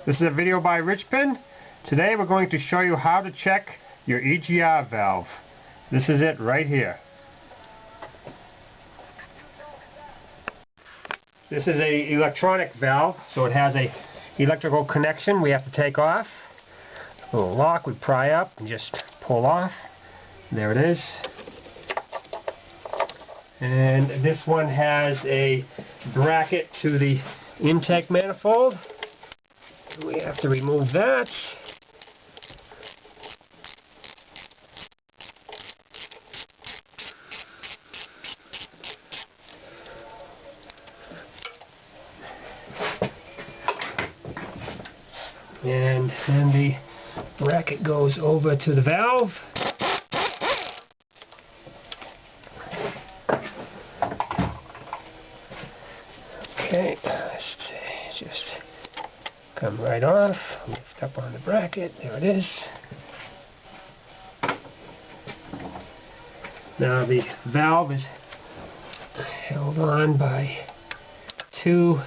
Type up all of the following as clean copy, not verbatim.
This is a video by Richpin. Today we're going to show you how to check your EGR valve. This is it right here. This is a electronic valve, so it has a electrical connection we have to take off. A little lock we pry up and just pull off. There it is. And this one has a bracket to the intake manifold. We have to remove that. And then the bracket goes over to the valve. Okay, let's just come right off, lift up on the bracket, there it is. Now the valve is held on by two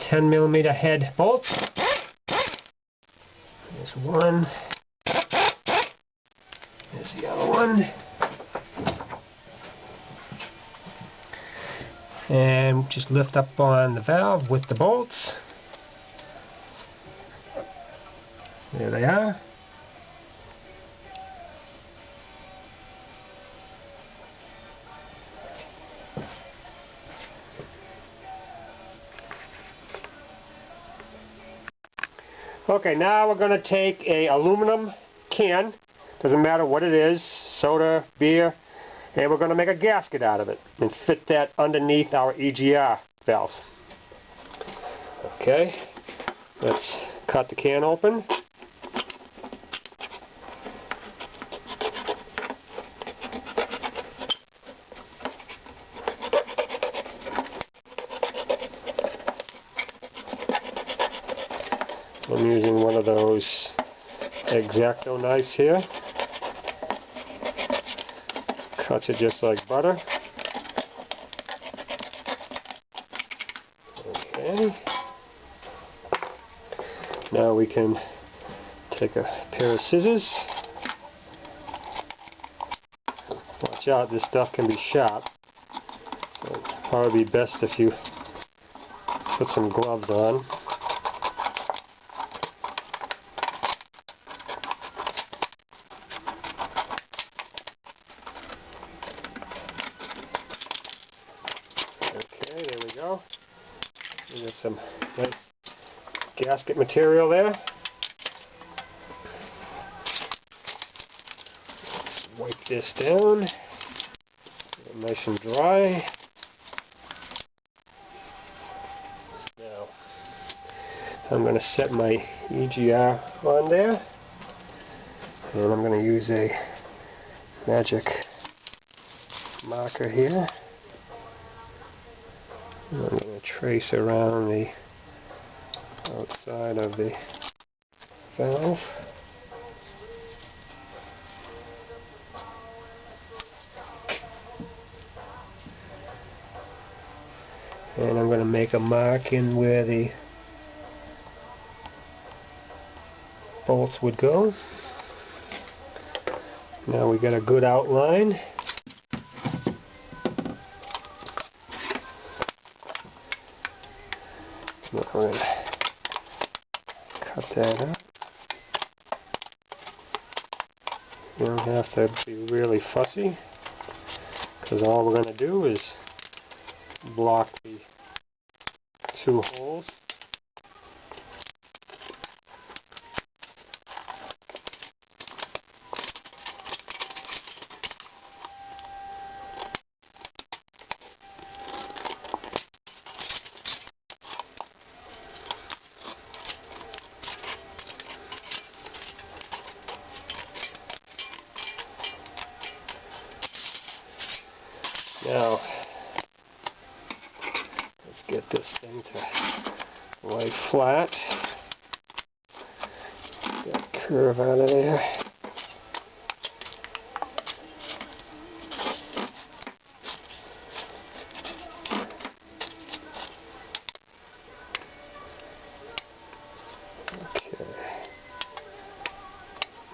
10mm head bolts. There's one, there's the other one. And just lift up on the valve with the bolts. There they are. Okay, now we're going to take a aluminum can, doesn't matter what it is, soda, beer, and we're going to make a gasket out of it and fit that underneath our EGR valve. Okay, let's cut the can open. I'm using one of those X-Acto knives here. Cuts it just like butter. Okay. Now we can take a pair of scissors. Watch out, this stuff can be sharp. So it'd probably be best if you put some gloves on. Okay, there we go. We got some nice gasket material there. Let's wipe this down. Get it nice and dry. Now, I'm going to set my EGR on there. And I'm going to use a magic marker here. I'm going to trace around the outside of the valve. And I'm going to make a mark in where the bolts would go. Now we got a good outline. We're going to cut that up. You don't have to be really fussy, because all we're going to do is block the two holes. Now, let's get this thing to lay flat. Get that curve out of there.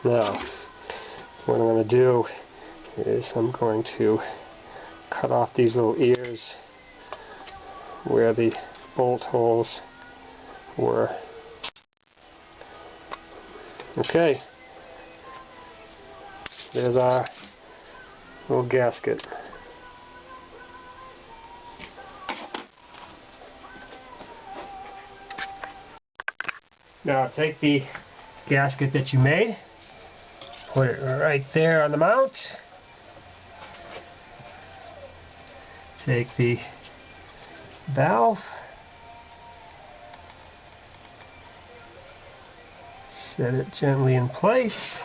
Now, what I'm going to do is I'm going to cut off these little ears where the bolt holes were. Okay, there's our little gasket. Now take the gasket that you made, put it right there on the mount. Take the valve, set it gently in place.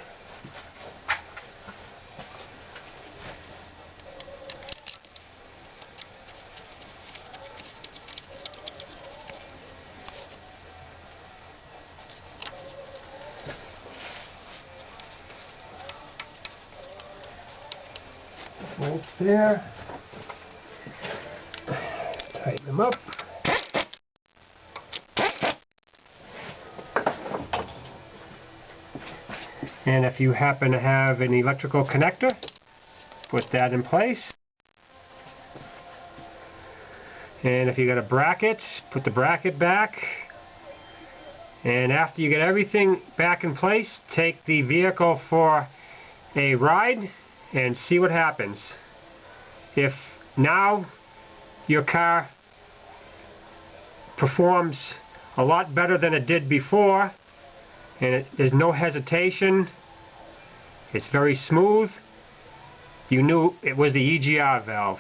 Right there. Tighten them up. And if you happen to have an electrical connector, put that in place. And if you got a bracket, put the bracket back. And after you get everything back in place, take the vehicle for a ride and see what happens. If now your car performs a lot better than it did before, and there's no hesitation, it's very smooth, you knew it was the EGR valve.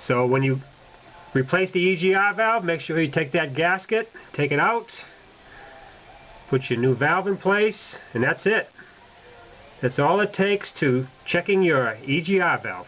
So when you replace the EGR valve, make sure you take that gasket, take it out, put your new valve in place, and that's it. That's all it takes to checking your EGR valve.